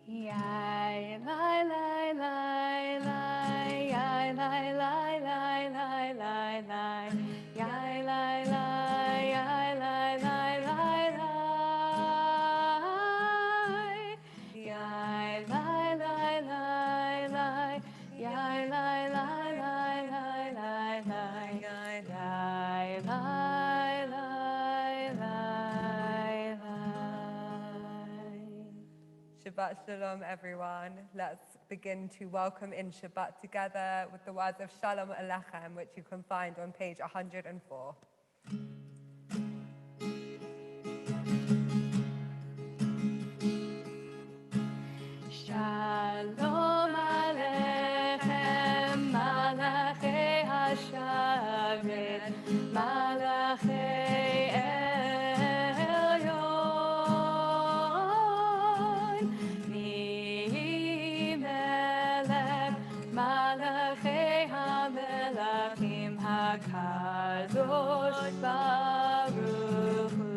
Yai, lai, lai, lai, lai, yai, lai, lai, lai, lai, lai, lai, yai, lai, lai, yai, lai, lai, lai, lai, yai, lai, lai, lai, lai, yai, lai, lai, lai, lai, lai, lai, yai, lai, lai, lai, lai, lai. Shabbat Shalom, everyone. Let's begin to welcome in Shabbat together with the words of Shalom Alechem, which you can find on page 104. Shalom Alechem, Malachei HaShavet, Malachei Elyon, Mimelech, Malachei HaMelachim, HaKadosh Baruch Hu.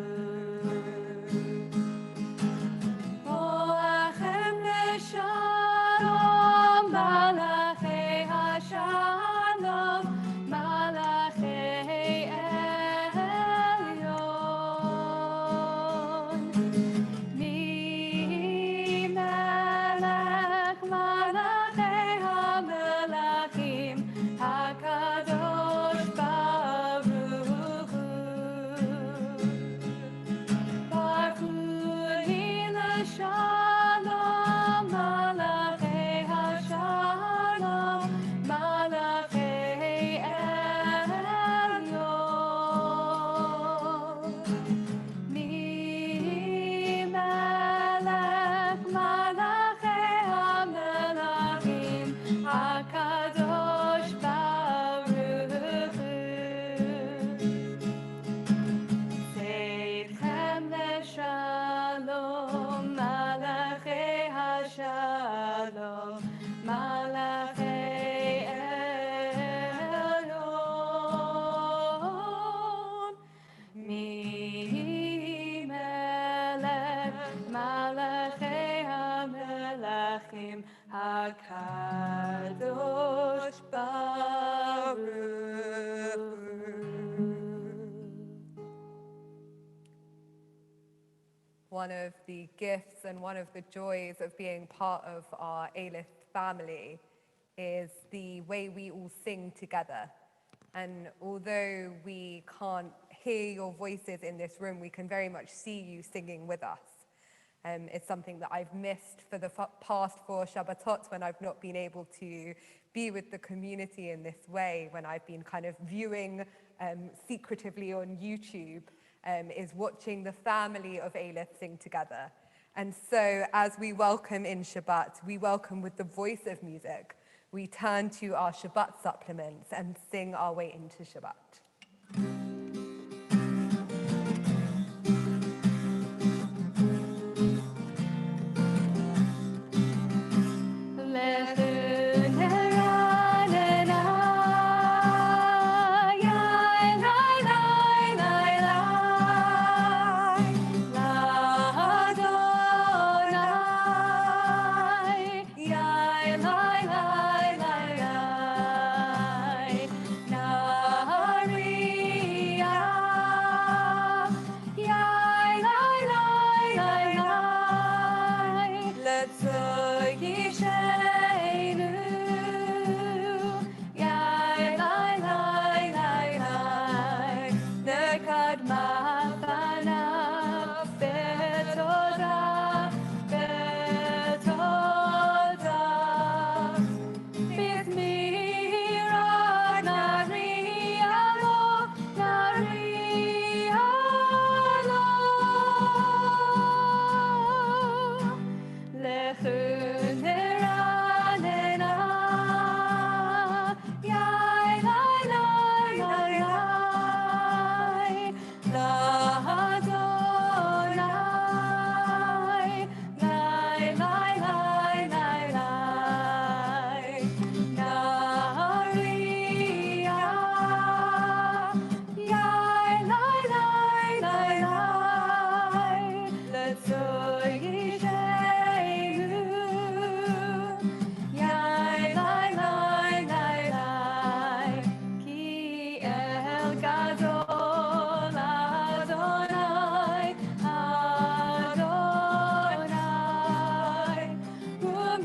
Shalom, Malachei HaShalom, Malachei Elyon. Mimelech, Malachei HaMelachim, HaKadosh Baruch Hu. Baruch Hu Shalom, Malachei HaShalom, Malachei Elyon. Mimelech, Malachei HaMelachim, HaKadosh Baruch Hu. Seidchem leshalom, Malachei HaShalom, Malachei Elyon. Mimelech, Malachei HaMelachim, HaKadosh Baruch Hu. One of the gifts and one of the joys of being part of our A-List family is the way we all sing together. And although we can't hear your voices in this room, we can very much see you singing with us. It's something that I've missed for the past 4 Shabbatot when I've not been able to be with the community in this way, when I've been kind of viewing secretively on YouTube, is watching the family of A-List sing together. And so as we welcome in Shabbat, we welcome with the voice of music. We turn to our Shabbat supplements and sing our way into Shabbat. Nari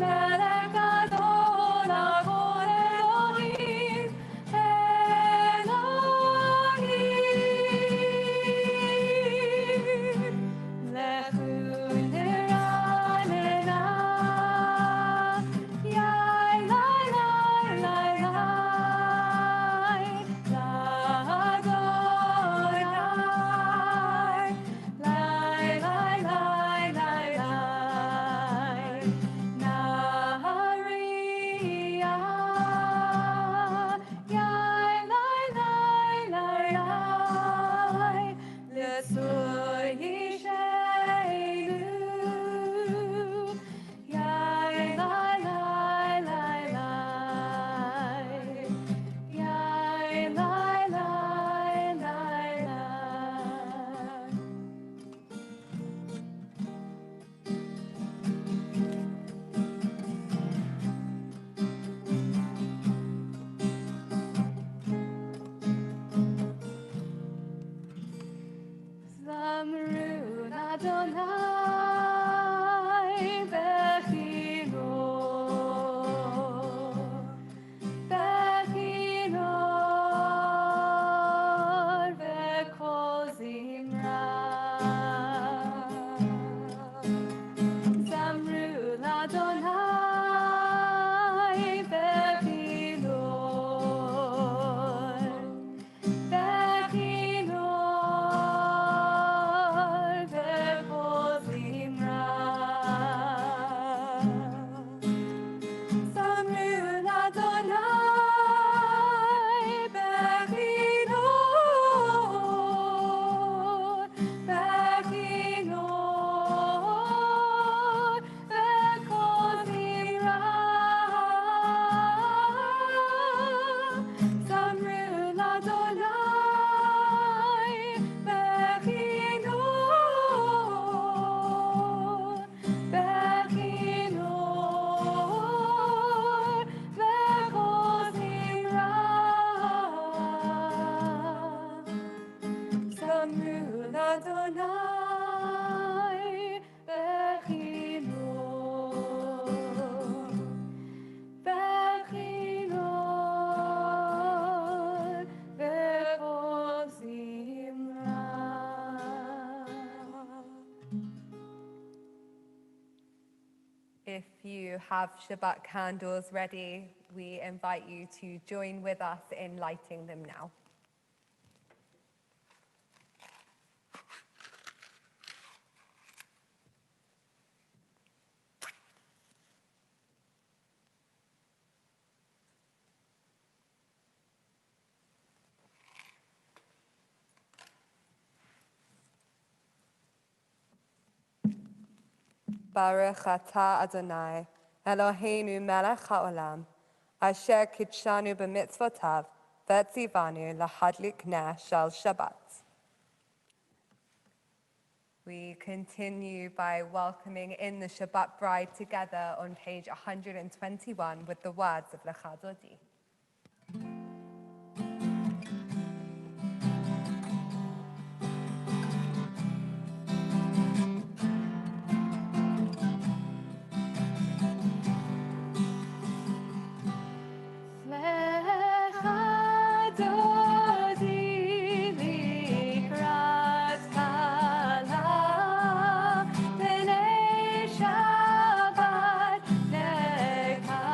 melech gadol, achor Elohim, Elohim. Lechu niranena, yai, lai, lai, lai, lai, l'Adonai. Lai, lai, lai, lai, lai, Nahariah. Yai, lai, lai, lai, lai, L'tzur Yishaynu. Yai, lai, lai, lai, lai, Yai, lai, lai, lai, lai. Zamru Adonai Bechino, Bechino, Bechol Zimra. Zamru Adonai Bechino, Bechinor, Bechol Zimra. Zamru Adonai Bechinor, Bechinor, Bechol Zimra. Zamru Adonai Bechinor, Bechinor, Bechol Zimra. Zamru Adonai Bechinor, Bechinor, Bechol Zimra. If you have Shabbat candles ready, we invite you to join with us in lighting them now. Baruch atah Adonai, Eloheinu melech haolam, asher kitshanu b'mitzvotav, v'etzivanu lahadlik ner shel Shabbat. We continue by welcoming in the Shabbat bride together on page 121 with the words of Lecha Dodi. Lecha Dodi likrat kala, b'nei Shabbat nekabela.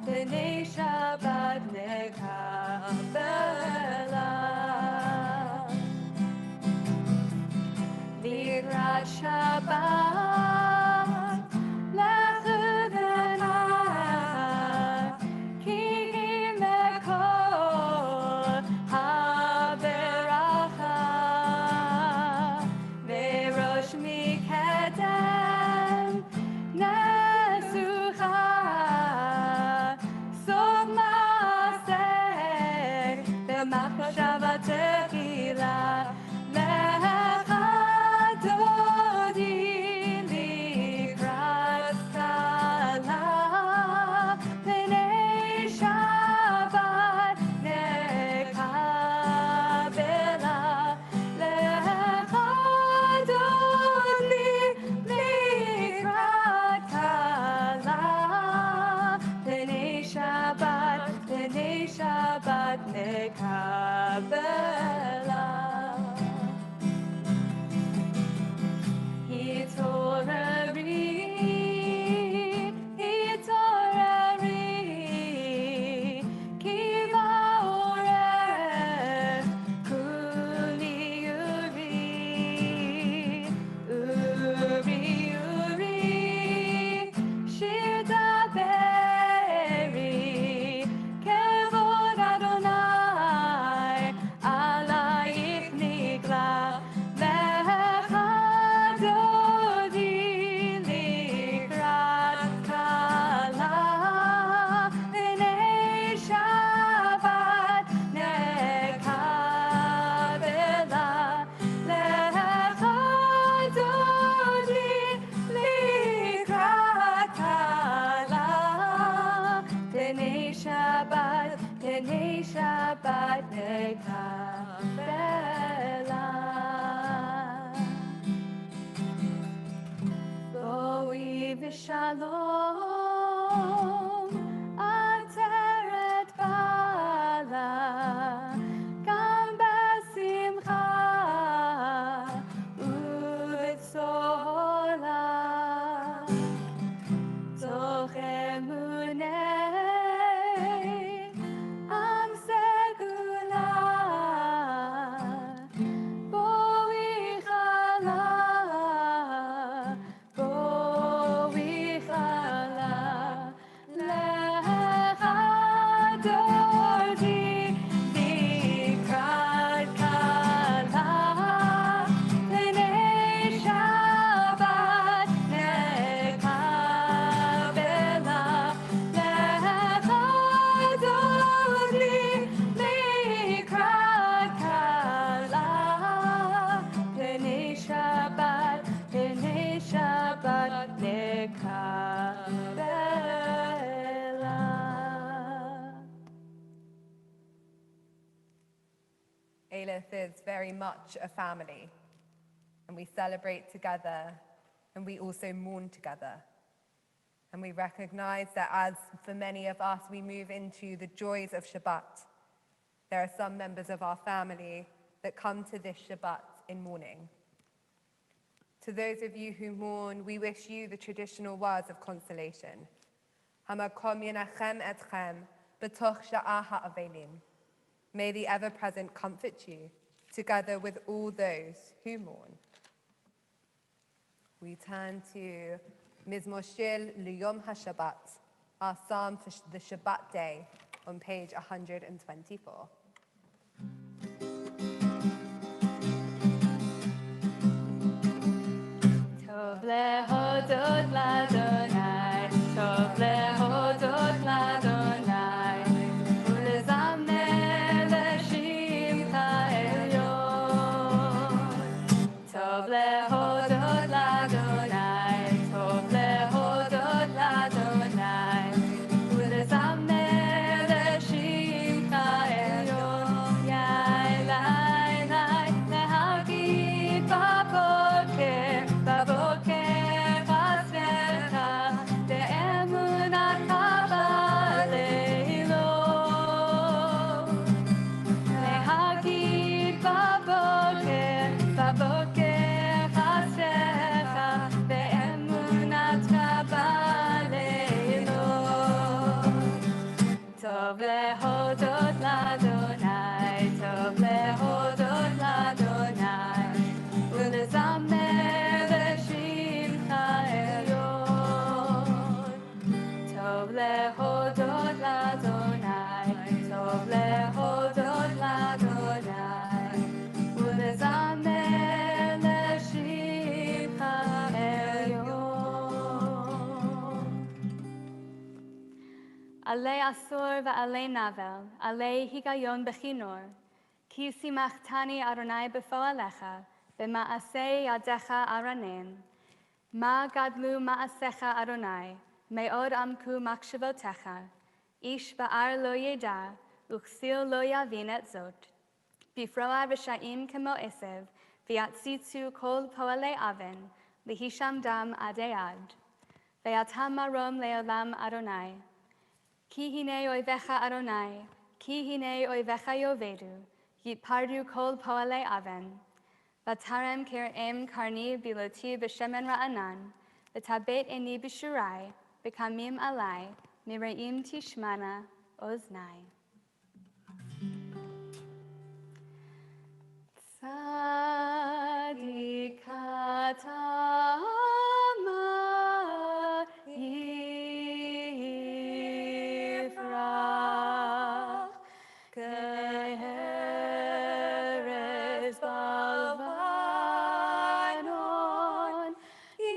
B'nei Shabbat nekabela. Likrat Shabbat lechudecha ki mekol haberacha ve'rosh mikedem nesucha sof maaseh b'machshava techila lecha dodi likrat kala b'nei Shabbat nekabela lecha dodi likrat kala b'nei Shabbat nekabela. Hitorari, kiva oreh, kuli uri, shir daberi, kevod Adonai, alayich nigla, lecha dodi likrat kala, b'nei Shabbat nekabela, lecha dodi likrat kala, b'nei Shabbat nekabela. Boi v'shalom ateret bala, gam b'simcha u'b'tzola, toch emunei am segula, boi chala, lecha dodi likrat kala, b'nei Shabbat nekabela, lecha dodi likrat kala, b'nei Shabbat nekabela. Eilith is very much a family, and we celebrate together, and we also mourn together. And we recognize that as for many of us, we move into the joys of Shabbat, there are some members of our family that come to this Shabbat in mourning. To those of you who mourn, we wish you the traditional words of consolation. Hamakom yenachem etchem b'toch sha'ah ha'avelim. May the ever-present comfort you, together with all those who mourn. We turn to Mizmor Shir L'Yom HaShabbat, our psalm for the Shabbat day, on page 124. Tov lehodot l'Adonai, tov lehodot l'Adonai, ulezamer l'shimcha elyon. Tov lehodot l'Adonai, tov lehodot l'Adonai, ulezamer l'shimcha elyon. Yai lai lai lehagid baboker, baboker basmecha להודות לאדוני, טוב להודות לאדוני, ולזמר לשבח העליון. עלי עשור ועלי נבל, עלי היגיון בכינור, כי שימחתני אדוני בפועלך, במעשה ידיך ארנן. מה גדלו מעשיך אדוני, מאוד עמקו מחשבותיך, איש בער לא ידע, וכסיל לא יבין את זאת. בפרוע רשעים כמו עשב, ויציצו כל פועלי אבן, להישמדם עדי עד. ואתה מרום לעולם אדוני. כי הנה אויביך אדוני, כי הנה אויביך יאבדו, יתפרדו כל פועלי אבן. ותרם כרעם קרני בלותי בשמן רענן, ותבט עיני בשורי, בקמים עלי, מרעים תשמענה אוזני. צדיק אתה מה יפרח, כארז בלבנון יזכה.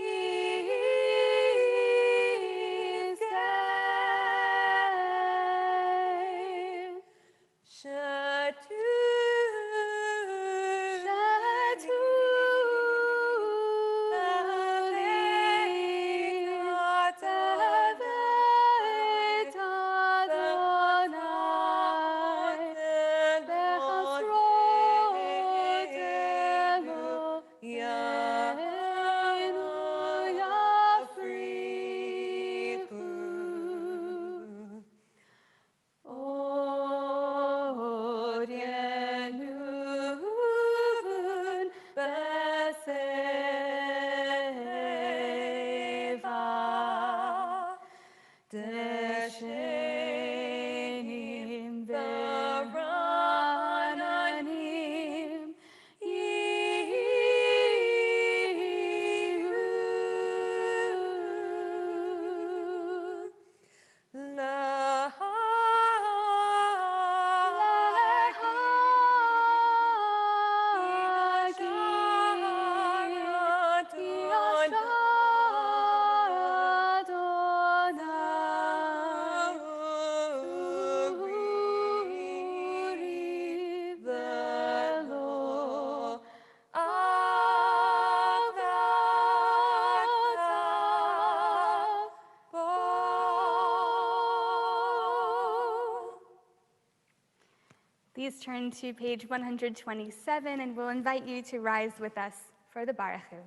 Please turn to page 127, and we'll invite you to rise with us for the Baruchu.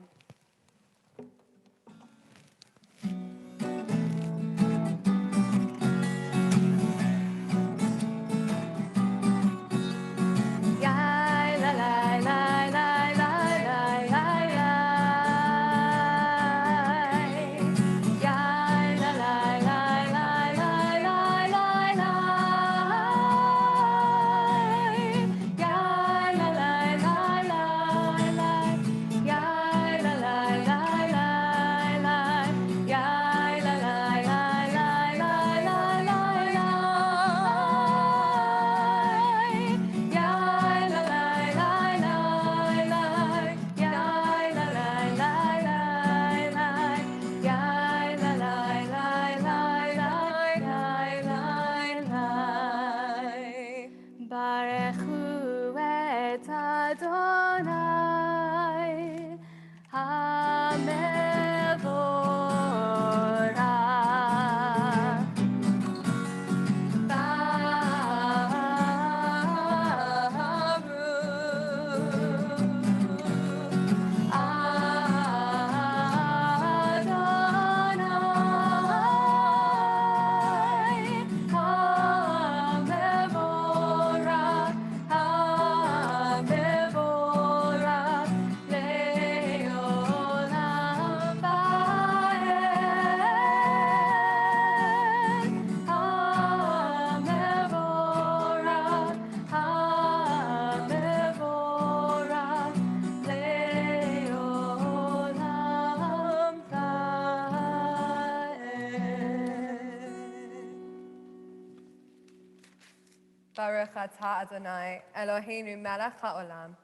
Baruch atah Adonai, Eloheinu melech haolam,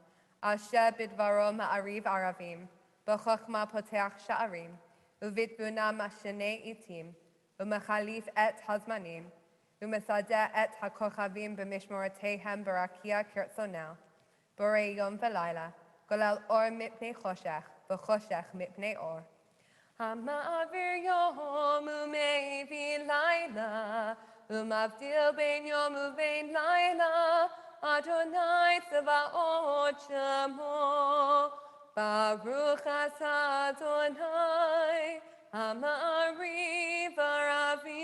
asher bidvaro ma'ariv aravim, b'chokhmah poteach sha'arim, uvitbuna mashenei itim, umechalif et hazmanim, umesadeh et hakochavim b'mishmoratehem barakia kirtzonel, borei yom v'layla, golel or mipnei choshech, v'choshech mipnei or. המעביר יום ומביא לילה, ומבדיל בין יום ובין לילה, אדוני צבאות שמו. ברוך אתה אדוני, המעריב ערבים.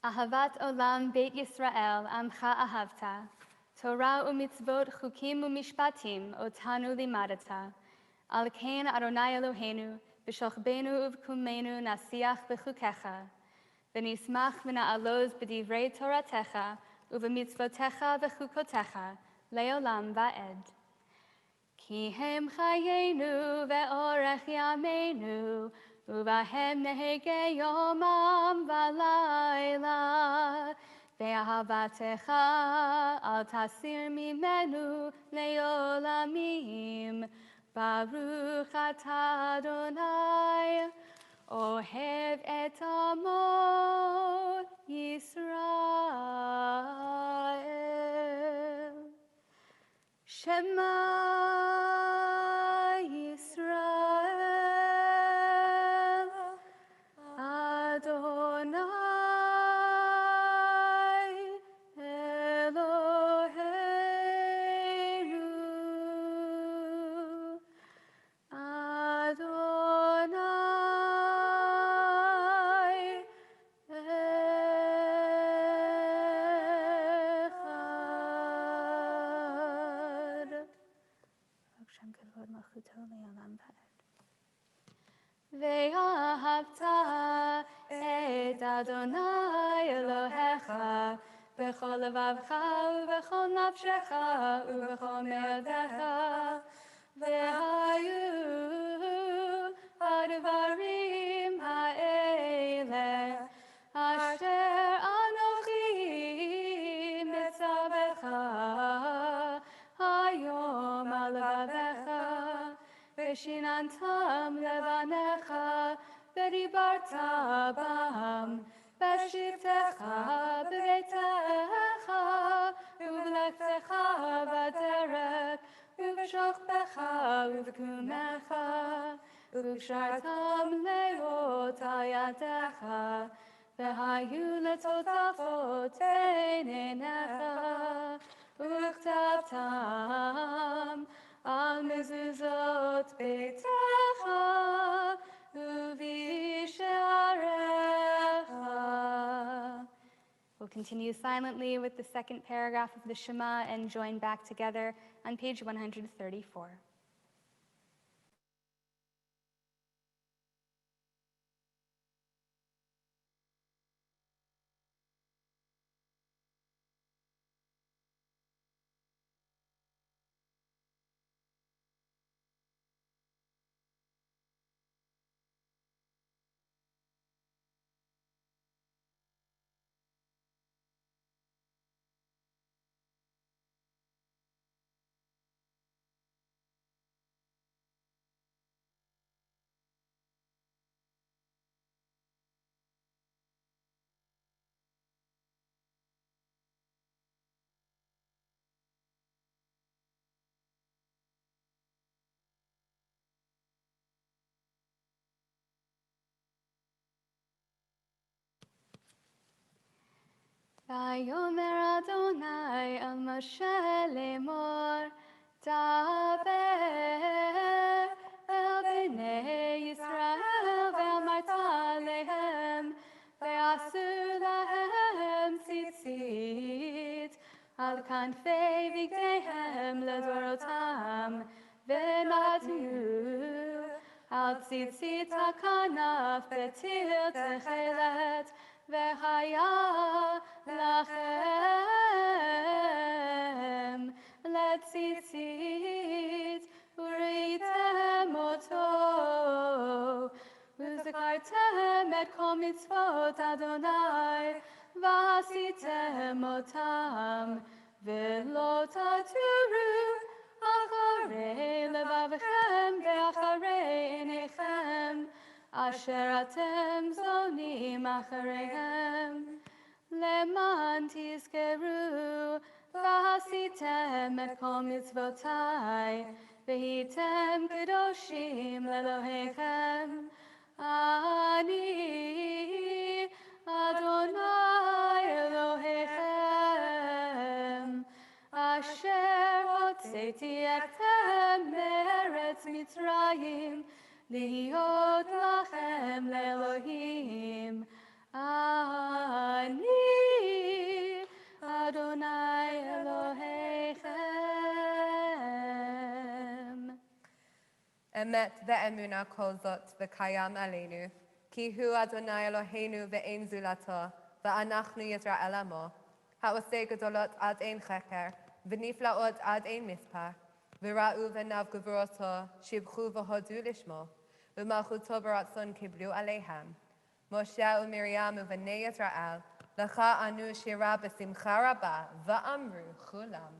אהבת עולם בית ישראל, עמך אהבת. תורה ומצוות, חוקים ומשפטים, אותנו לימדת. על כן, אדוני אלוהינו, בשוכבנו ובקומנו נשיח בחוקיך, ונשמח ונעלוז בדברי תורתך, ובמצוותיך וחוקותיך, לעולם ועד. כי הם חיינו ואורך ימינו, ובהם נהגה יומם ולילה. ואהבתך אל תסיר ממנו לעולמים. ברוך אתה אדוני, אוהב את עמו ישראל. שמע ישראל, אדוני ואהבת את אדוני אלוהיך בכל לבבך ובכל נפשך ובכל מאודיך. והיו הדברים האלה אשר אנוכי מצווך היום על לבביך, ושיננתם לבניך, ודיברת בם, בשבתך בביתך, ובלכתך בדרך, ובשוכבך ובקומך, וקשרתם לאות על ידך, והיו לטוטפות בין עיניך, וכתבתם על מזוזות ביתך ובשעריך. We'll continue silently with the second paragraph of the Shema and join back together on page 134. ויאמר אדוני אל משה לאמור, דבר אל בני ישראל ואמרת להם, ועשו להם ציצית על כנפי בגדיהם לדורותם, ונתנו על ציצית הכנף בטיל תכלת, והיה לכם לציצית וראיתם אותו, וזכרתם שמרתם את כל מצוות אדוני, ועשיתם אותם, ולא תתירו אחרי לבבכם ואחרי עיניכם, אשר אתם זונים אחריהם, למען תזכרו, ועשיתם את כל מצוותיי, והייתם קדושים לאלוהיכם. אני אדוני אלוהיכם, אשר הוצאתי אתכם מארץ מצרים, להיות לכם לאלוהים. אני אדוני אלוהיכם. אמת ואמונה כל זאת וקיים עלינו, כי הוא אדוני אלוהינו ואין זולתו, ואנחנו ישראל עמו, העושה גדולות עד אין חקר, ונפלאות עד אין מספר, וראו ונב גבורתו, שבחו והודו לשמו, ומלכותו ברצון קיבלו עליהם. משה ומרים ובני ישראל, לך ענו שירה בשמחה רבה, ואמרו כולם.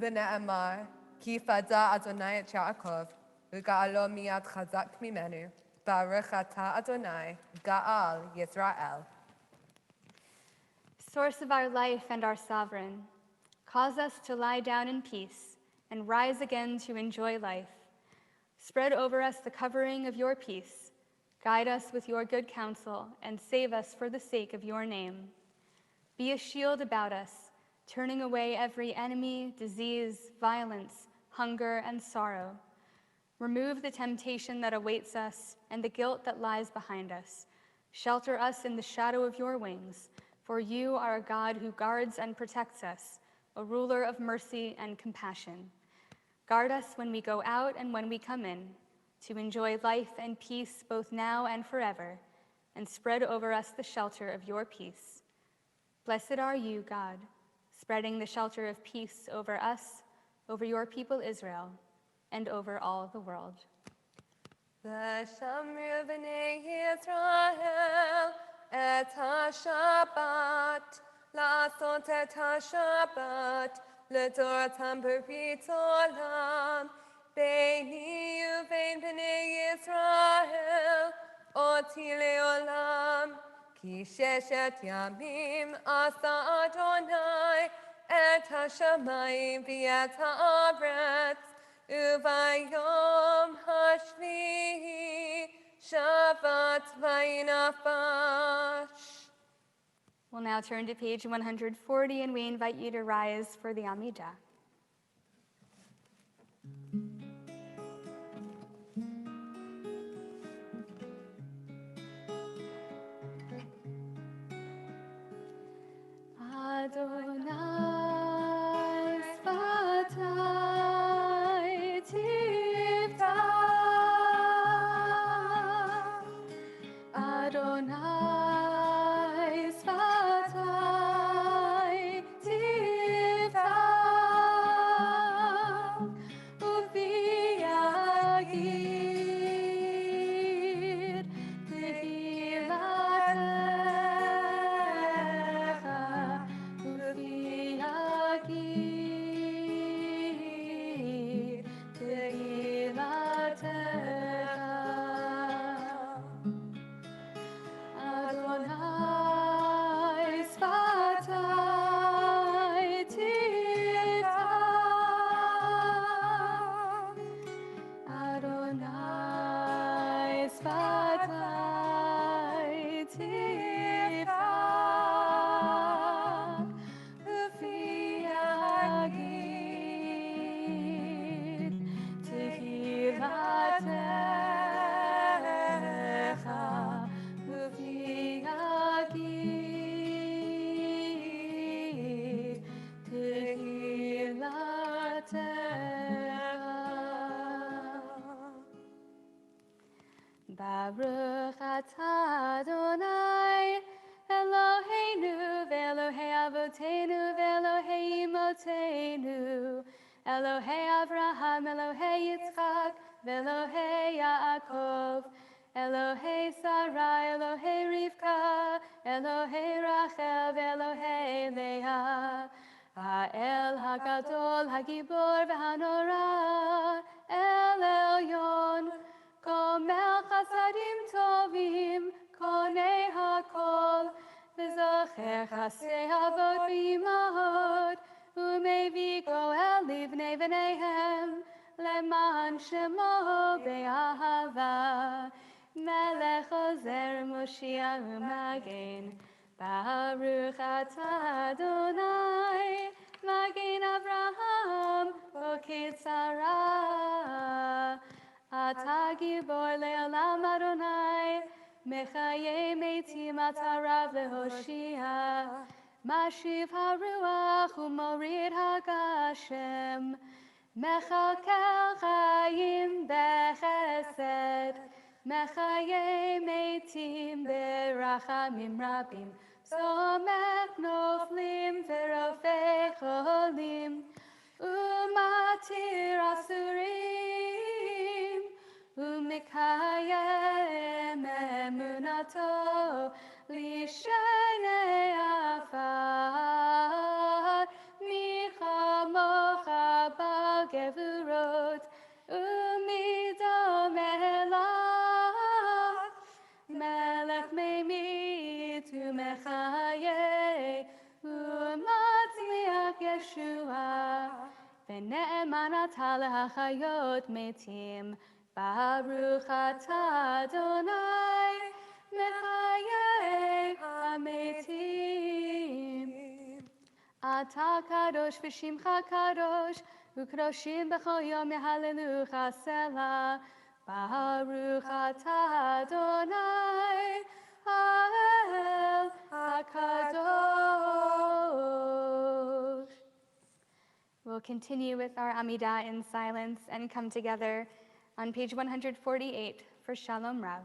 ונאמר, כי פדה אדוני את יעקב, וגאלו מיד חזק ממנו, ברוך אתה אדוני, גאל ישראל. Source of our life and our sovereign, cause us to lie down in peace and rise again to enjoy life. Spread over us the covering of your peace. Guide us with your good counsel and save us for the sake of your name. Be a shield about us, turning away every enemy, disease, violence, hunger, and sorrow. Remove the temptation that awaits us and the guilt that lies behind us. Shelter us in the shadow of your wings, for you are a God who guards and protects us, a ruler of mercy and compassion. Guard us when we go out and when we come in, to enjoy life and peace both now and forever, and spread over us the shelter of your peace. Blessed are you, God, spreading the shelter of peace over us, over your people Israel, and over all the world. ושמרו בני ישראל את השבת, לעשות את השבת לדורתם ברית עולם, ביני ובין בני ישראל אותי לעולם. כי ששת ימים עשה אדוני את השמיים ואת הארץ, וביום השביעי שבת וינפש. We'll now turn to page 140, and we invite you to rise for the Amidah. Adonai Sfatai Tiftach, Adonai Sfatai Tiftach, Ufi Yagid Tehilatecha, Ufi Yagid Tehilatecha. Adonai Sfatai Tiftach, Adonai Sfatai Tiftach, Ufi Yagid Tehilatecha, Ufi Yagid Tehilatecha. Baruch atah Adonai, Eloheinu ve'Elohei Avoteinu ve'Elohei Imotenu, Elohei Avraham, Elohei Yitzchak, ve'Elohei Yaakov, Elohei Sarah, Elohei Rivka, Elohei Rachel, ve'Elohei Leah, Ha'el HaGadol, HaGibor ve'Hanora, El Elyon, Gomel Chasadim Tovim, Konei HaKol, V'zocher Chasei Avot v'Imahot, Umevi Goel Livnei V'neihem, Leman Shemo Be'ahava, Melech Ozer Moshiach U'Magen, Baruch atah Adonai, Magen Avraham, Bokeh Sarah. Ata gibor le'olam Adonai, mechaye metim ata rav lehoshia, mashiv haruach umorid hagashem, mechakel chayim bechesed, mechaye metim berachamim rabim, somech noflim verofei cholim, umatir asurim, umikayem emunato lishenei afar, michamocha bagevurot, umidom elach, melech meimit umechaye, umatzliach Yeshua, v'ne'eman atah lehachayot metim, Baruch atah Adonai, mechaye hametim. Atah kadosh v'shimcha kadosh, ukroshim b'chol yom yehalelucha selah. Baruch atah Adonai, ha'el hakadosh. We'll continue with our Amidah in silence and come together on page 148 for Shalom Rav.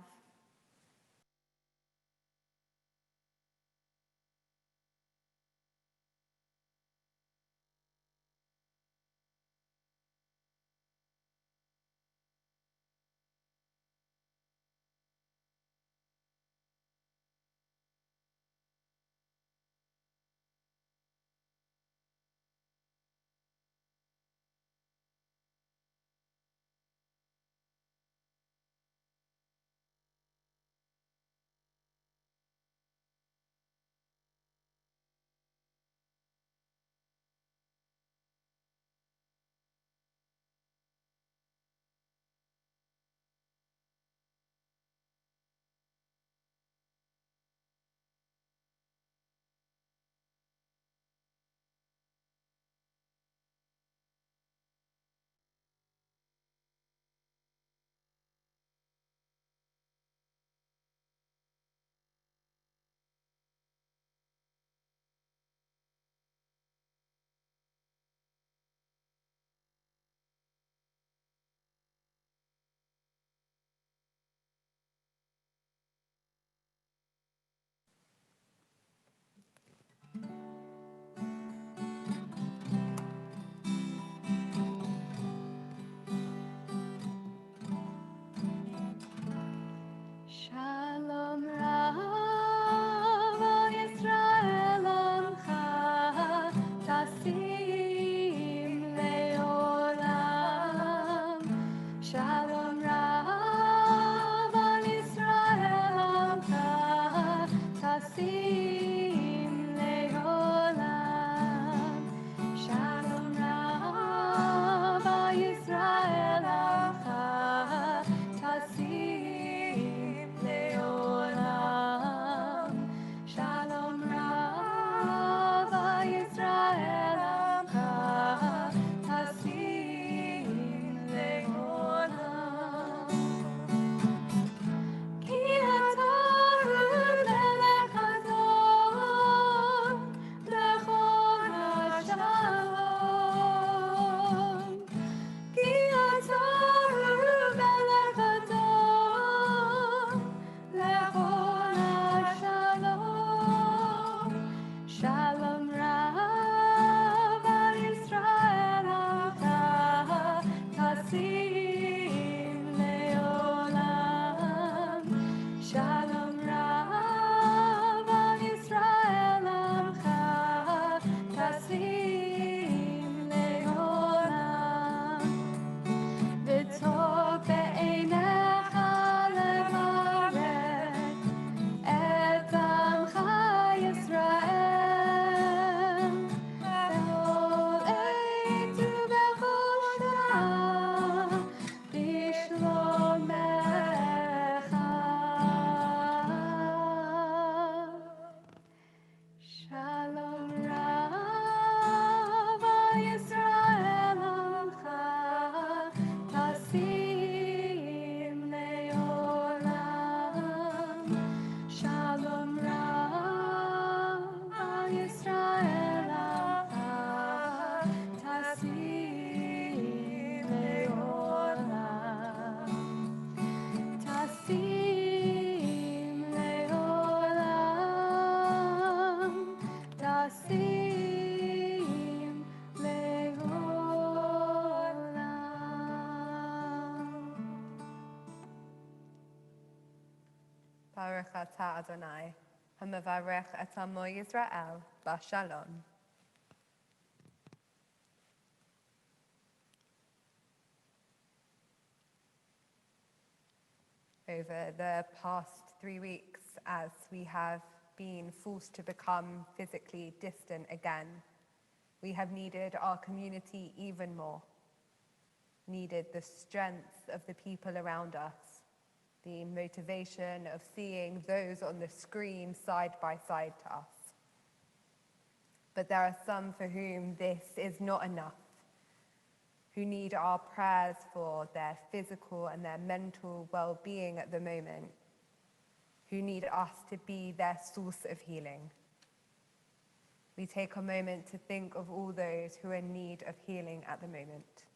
Baruch atah Adonai, hamavarech et amo Yisrael, b'shalom. Over the past 3 weeks, as we have been forced to become physically distant again, we have needed our community even more, needed the strength of the people around us, the motivation of seeing those on the screen side by side to us. But there are some for whom this is not enough, who need our prayers for their physical and their mental well-being at the moment, who need us to be their source of healing. We take a moment to think of all those who are in need of healing at the moment.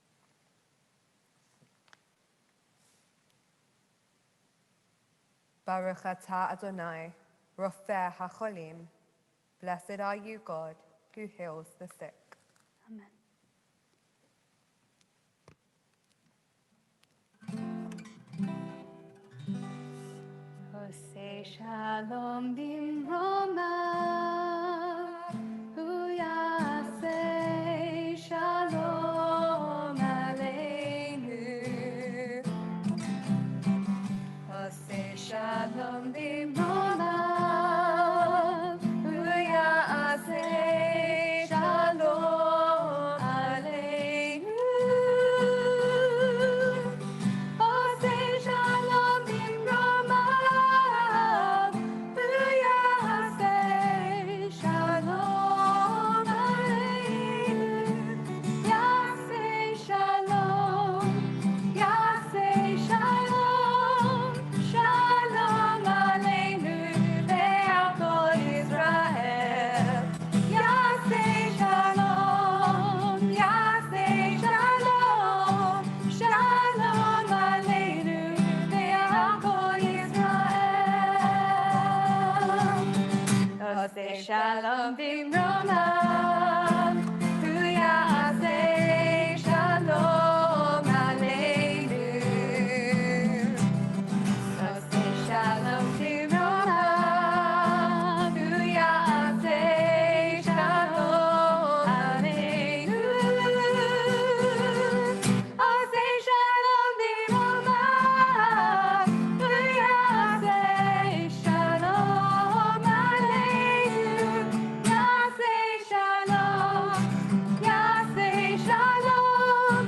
Baruch atah Adonai, Rofeh HaCholim. Blessed are you, God, who heals the sick. Amen. Ose shalom bimroma, hu yaseh shalom aleinu. Ose shalom bimroma, hu yaseh shalom aleinu. Ose shalom bimroma, hu yaseh shalom aleinu. Yaseh shalom, yaseh shalom, shalom aleinu ve'al kol Yisrael. Yaseh shalom, yaseh shalom, shalom aleinu ve'al kol Yisrael. Ose shalom bimromav, hu yaseh shalom aleinu. Ose shalom bimromav, hu yaseh shalom aleinu. Ose shalom bimromav, hu yaseh shalom aleinu. Yaseh shalom, yaseh shalom,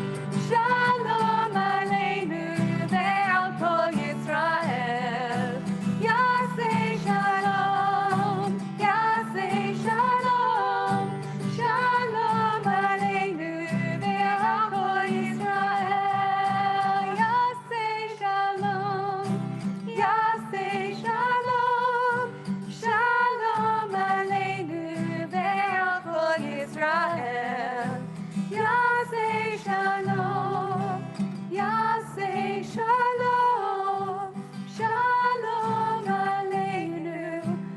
shalom aleinu ve'al kol Yisrael. Yaseh shalom, yaseh shalom, shalom aleinu ve'al kol Yisrael. Yaseh shalom, yaseh shalom, shalom aleinu ve'al kol Yisrael. Yaseh shalom, yaseh shalom, shalom aleinu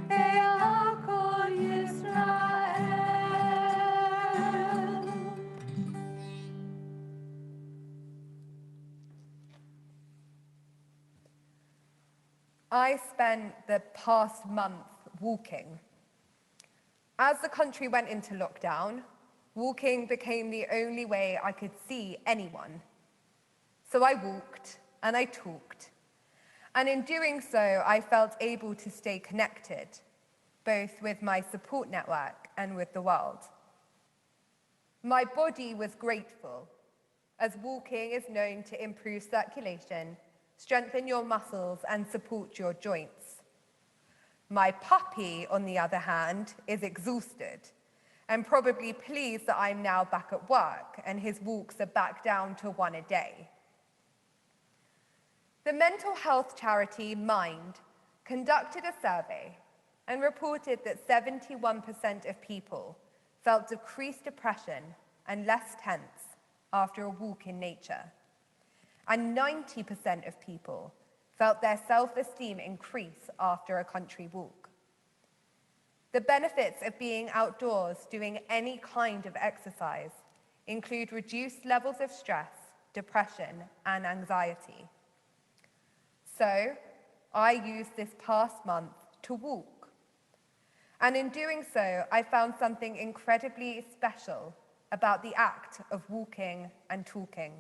ve'al kol Yisrael. I spent the past month walking. As the country went into lockdown, walking became the only way I could see anyone. So I walked and I talked. And in doing so, I felt able to stay connected, both with my support network and with the world. My body was grateful, as walking is known to improve circulation, strengthen your muscles, and support your joints. My puppy, on the other hand, is exhausted and probably pleased that I'm now back at work and his walks are back down to 1 a day. The mental health charity Mind conducted a survey and reported that 71% of people felt decreased depression and less tense after a walk in nature. And 90% of people felt their self-esteem increase after a country walk. The benefits of being outdoors doing any kind of exercise include reduced levels of stress, depression, and anxiety. So, I used this past month to walk. And in doing so, I found something incredibly special about the act of walking and talking.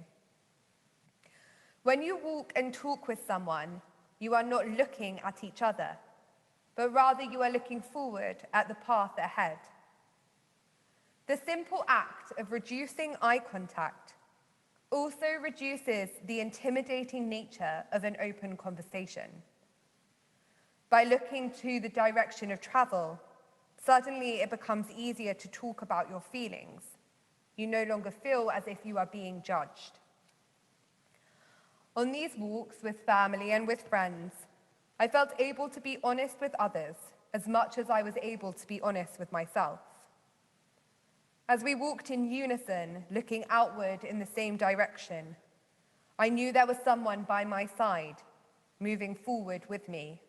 When you walk and talk with someone, you are not looking at each other, but rather you are looking forward at the path ahead. The simple act of reducing eye contact also reduces the intimidating nature of an open conversation. By looking to the direction of travel, suddenly it becomes easier to talk about your feelings. You no longer feel as if you are being judged. On these walks with family and with friends, I felt able to be honest with others as much as I was able to be honest with myself. As we walked in unison, looking outward in the same direction, I knew there was someone by my side, moving forward with me.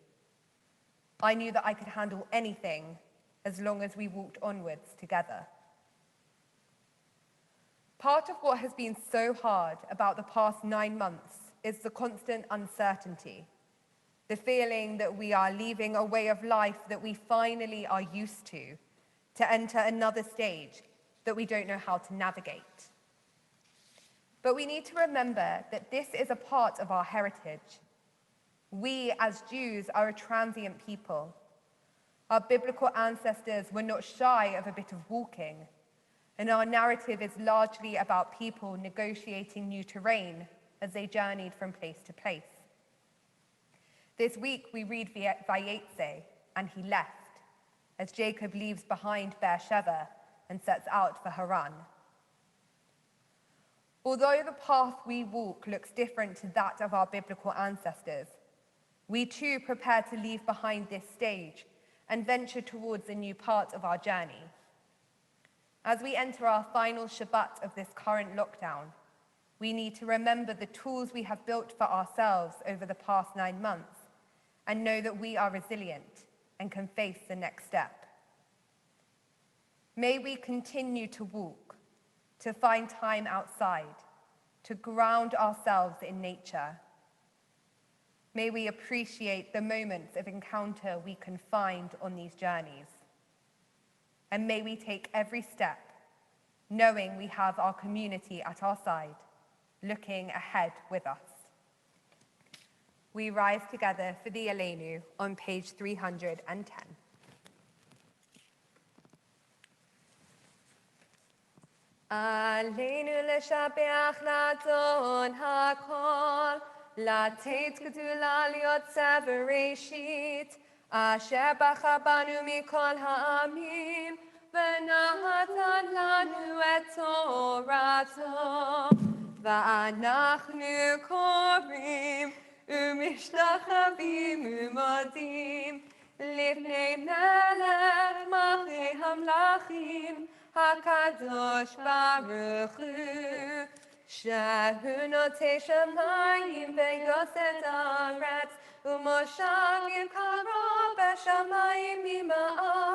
I knew that I could handle anything as long as we walked onwards together. Part of what has been so hard about the past 9 months is the constant uncertainty, the feeling that we are leaving a way of life that we finally are used to enter another stage that we don't know how to navigate. But we need to remember that this is a part of our heritage. We as Jews are a transient people. Our biblical ancestors were not shy of a bit of walking, and our narrative is largely about people negotiating new terrain as they journeyed from place to place. This week we read Vayetze, and he left, as Jacob leaves behind Beersheba and sets out for Haran. Although the path we walk looks different to that of our biblical ancestors, we too prepare to leave behind this stage and venture towards a new part of our journey. As we enter our final Shabbat of this current lockdown, we need to remember the tools we have built for ourselves over the past 9 months and know that we are resilient and can face the next step. May we continue to walk, to find time outside, to ground ourselves in nature. May we appreciate the moments of encounter we can find on these journeys. And may we take every step, knowing we have our community at our side, looking ahead with us. We rise together for the Aleinu on page 310. Aleinu לשבח לאדון הכל, לתת גדולה ליוצא בראשית, אשר בחר בנו מכל העמים, ונתן לנו את תורתו. ואנחנו קוראים ומשתחווים ומודים לפני מלך מלכי המלכים, הקדוש ברוך הוא, שהוא נוטה שמיים ויוסד הארץ, ומושל קרוב בשמיים ממעל,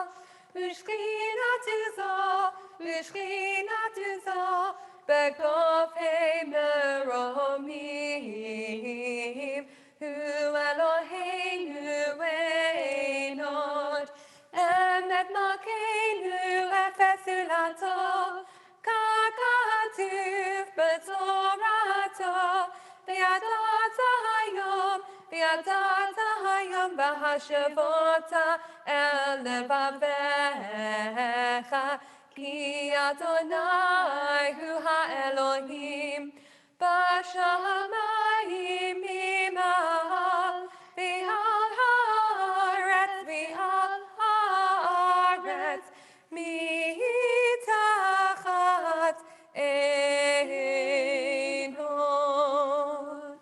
ושכינתו זו בגופי מרומים, הוא אלוהינו אין עוד, אמת מלכנו אפס זולתו, ככתוב בתורתו, וידעת היום והשבות אל לבביך, כי אדוני הוא האלוהים בשמיים ממעל, ועל הארץ מתחת אין עוד.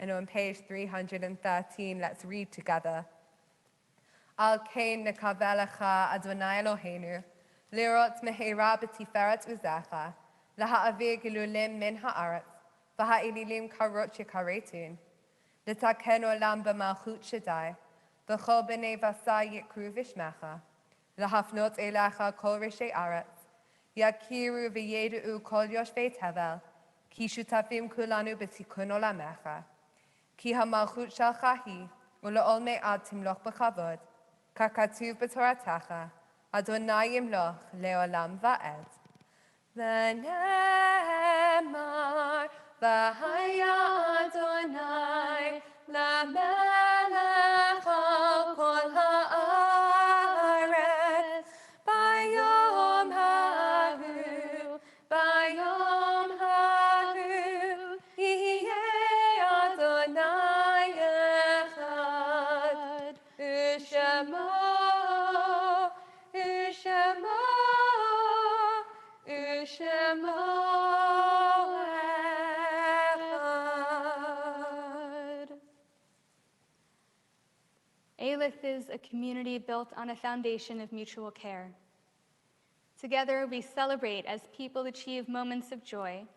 And on page 313, let's read together. Al kein nekavelecha Adonai Eloheinu, lirot mehera b'tiferet uzecha, laha'avir gilulim min ha'aretz, v'ha'ililim karot shekaretun, litaken olam b'malchut shaddai, v'chol b'nei vasa yikru v'shmecha, lahafnot elecha kol rishei aretz, yakiru v'yedu'u kol yoshvei tevel, ki shutafim kulanu b'tikun olamecha. Ki ha-malchut shelcha hi, ula'ol me'ad timloch b'chavod, kakatuv b'toratecha, Adonai yimloch le'olam va'ed. V'nemar, v'haya Adonai, lamelech al kol ha'aretz, bayom hahu, bayom hahu, yihye Adonai echad, u'shemo, u'shemo, u'shemo echad. Eilith is a community built on a foundation of mutual care. Together, we celebrate as people achieve moments of joy,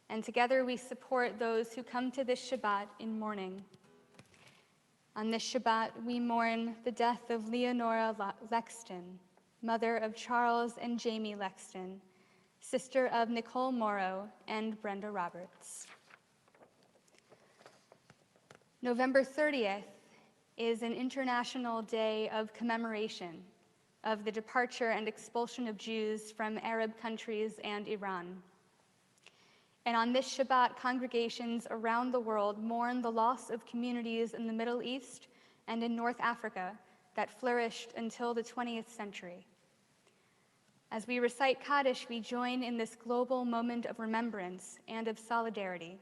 and together we support those who come to this Shabbat in mourning. On this Shabbat, we mourn the death of Leonora Lexton, mother of Charles and Jamie Lexton, sister of Nicole Morrow and Brenda Roberts. November 30th is an international day of commemoration of the departure and expulsion of Jews from Arab countries and Iran. And on this Shabbat, congregations around the world mourn the loss of communities in the Middle East and in North Africa that flourished until the 20th century. As we recite Kaddish, we join in this global moment of remembrance and of solidarity.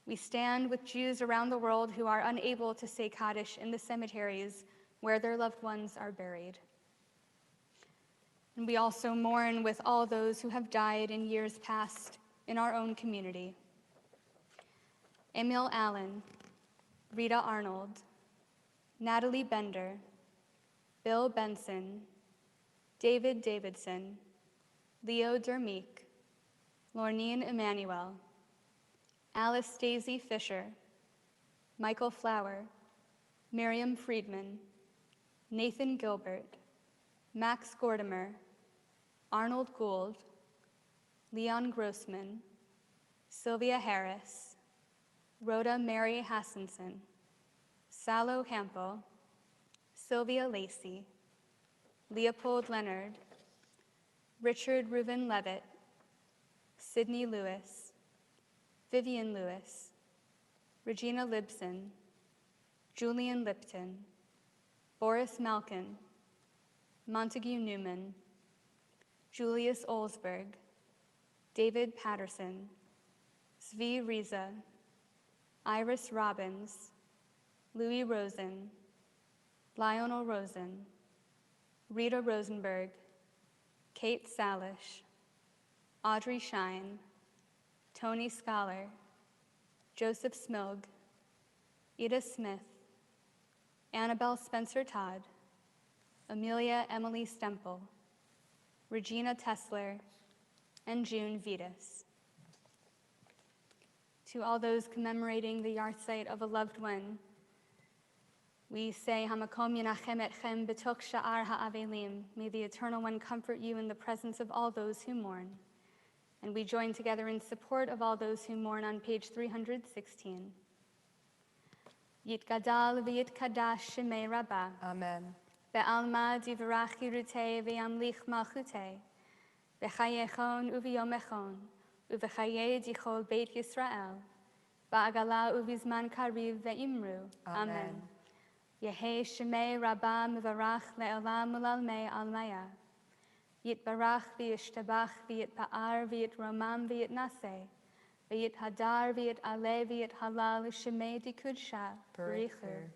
We stand with Jews around the world who are unable to say Kaddish in the cemeteries where their loved ones are buried. And we also mourn with all those who have died in years past in our own community. Emil Allen, Rita Arnold, Natalie Bender, Bill Benson, David Davidson, Leo Dermeek, Lornine Emanuel, Alice Daisy Fisher, Michael Flower, Miriam Friedman, Nathan Gilbert, Max Gordimer, Arnold Gould, Leon Grossman, Sylvia Harris, Rhoda Mary Hassenson, Salo Hampel, Sylvia Lacey, Leopold Leonard, Richard Reuben Levitt, Sidney Lewis, Vivian Lewis, Regina Libson, Julian Lipton, Boris Malkin, Montague Newman, Julius Olsberg, David Patterson, Zvi Riza, Iris Robbins, Louis Rosen, Lionel Rosen, Rita Rosenberg, Kate Salish, Audrey Shine, Tony Scholar, Joseph Smilg, Ida Smith, Annabelle Spencer Todd, Amelia Emily Stempel, Regina Tessler, and June Vitas. To all those commemorating the yahrzeit of a loved one, we say, Hamakom Yenachem Etchem B'tok Sha'ar Ha'avelim. May the Eternal One comfort you in the presence of all those who mourn. And we join together in support of all those who mourn on page 316. Yitgadal v'yitkadash shemei Rabbah. Amen. Be'alma divrach yirutei ve'yamlich malchutei. V'chayechon u'v'yomechon. U'v'chaye dichol Beit Yisrael. Ba'agala u'vizman kariv ve'imru. Amen. Yehei shemei Rabbah mivarach le'olam u'lalmei almaya. Yitbarach v'yishtabach v'yitpa'ar v'yitromam v'yitnaseh. V'yithadar v'yit'aleh v'yithalal shemei dikudsha b'richu.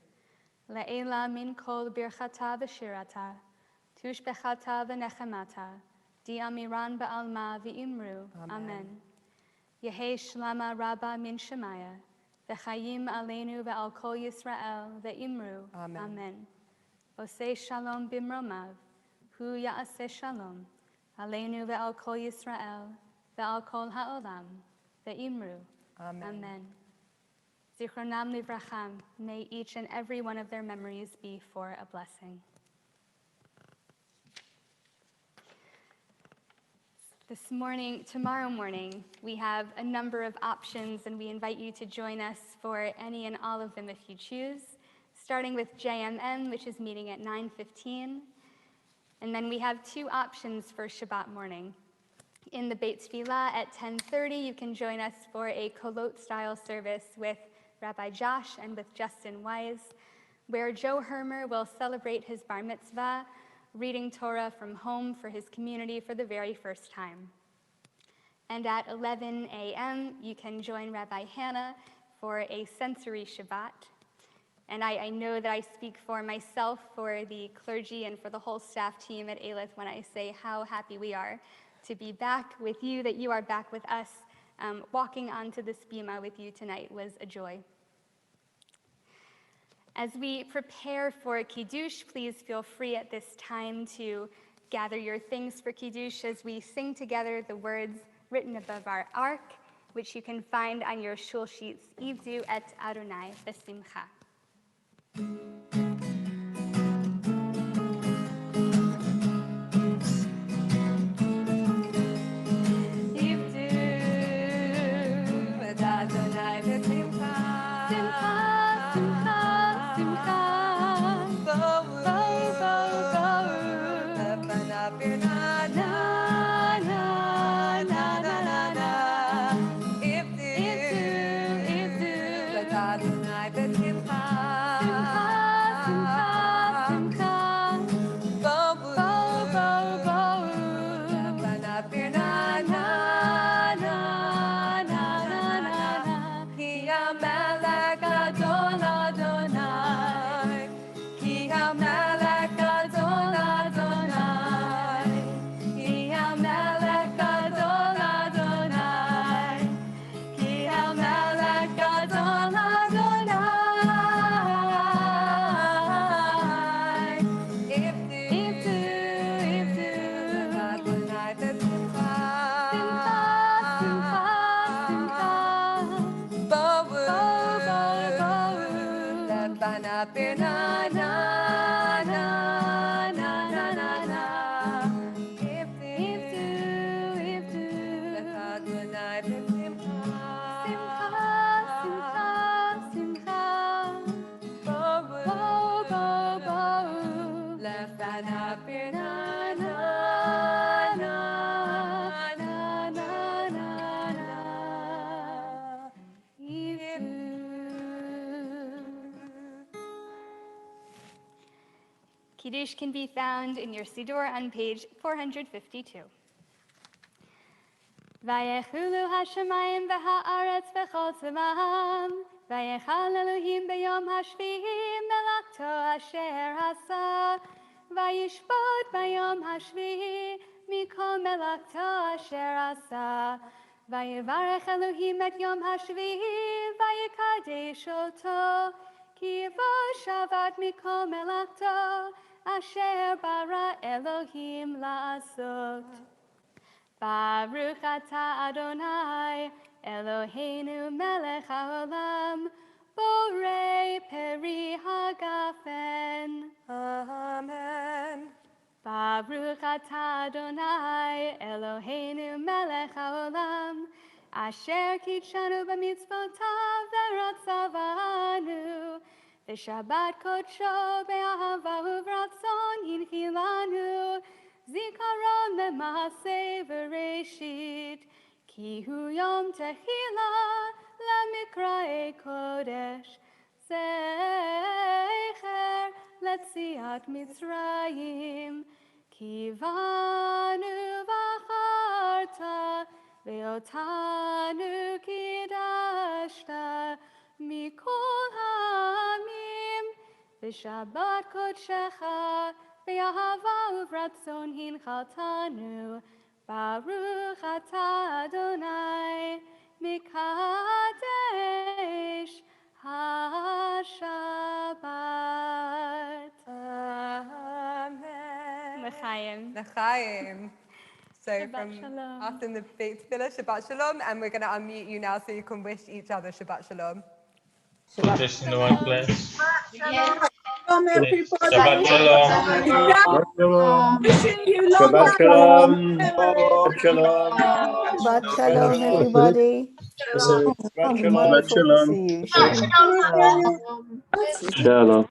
Le'ela min kol birchata v'shirata. Tushbechata v'nechemata. Di amiran ba'alma v'imru. Amen. Yehei shlama rabba min shemaya. V'chayim aleinu ve'al kol Yisrael ve'imru. Amen. Osei shalom bimromav. Hu ya'aseh shalom. Aleinu ve'al kol Yisrael ve'al kol ha'olam ve'imru. Amen. Zichronam livracham. May each and every one of their memories be for a blessing. Tomorrow morning, we have a number of options, and we invite you to join us for any and all of them if you choose, starting with JMM, which is meeting at 9:15. And then we have two options for Shabbat morning. In the Beit Tfilah at 10:30, you can join us for a kolot-style service with Rabbi Josh and with Justin Wise, where Joe Hermer will celebrate his bar mitzvah, reading Torah from home for his community for the very first time. And at 11 a.m., you can join Rabbi Hannah for a sensory Shabbat. And I know that I speak for myself, for the clergy, and for the whole staff team at Eilith when I say how happy we are to be back with you, that you are back with us. Walking onto this bima with you tonight was a joy. As we prepare for Kiddush, please feel free at this time to gather your things for Kiddush as we sing together the words written above our ark, which you can find on your shul sheets, Ivdu et Adonai B'simcha. Kiddush can be found in your Siddur on page 452. Vayechulu hashamayim v'ha'aretz v'chol tzivaham, vayechal Elohim b'yom hashvi'i melachto asher hasa, vayishbot b'yom hashvi'i mikol melachto asher hasa, vayevarech Elohim et yom hashvi'i vayikadesh oto, ki bo Shabbat mikol melachto asher bara Elohim la'asot. Baruch atah Adonai, Eloheinu melech haolam, borei peri hagafen. Amen. Baruch atah Adonai, Eloheinu melech haolam, asher kitshanu b'mitzvotav v'ratzavanu, v'shabbat kodsho be'ahava uvratzon hinchilanu, zikaron lema'aseh v'reshit, ki hu yom tehila lemikra'ei kodesh, zecher letziat Mitzrayim, ki vanu v'acharta ve'otanu kidashta mikol ha'amim, v'shabbat kodshecha Be'ahava uvratzon hinchaltanu, Baruch atah Adonai, Mikadesh HaShabbat. Amen. L'chaim. L'chaim. So Shabbat from shalom. after the Beit Tfilah, Shabbat Shalom, and we're going to unmute you now so you can wish each other Shabbat Shalom. Put this in the right place. Yes. Shabbat shalom. Shabbat shalom. Wishing you long Shabbat life. shalom. Shabbat shalom. Shabbat shalom, everybody. Shabbat shalom. Wonderful to see you. Shalom. Shalom.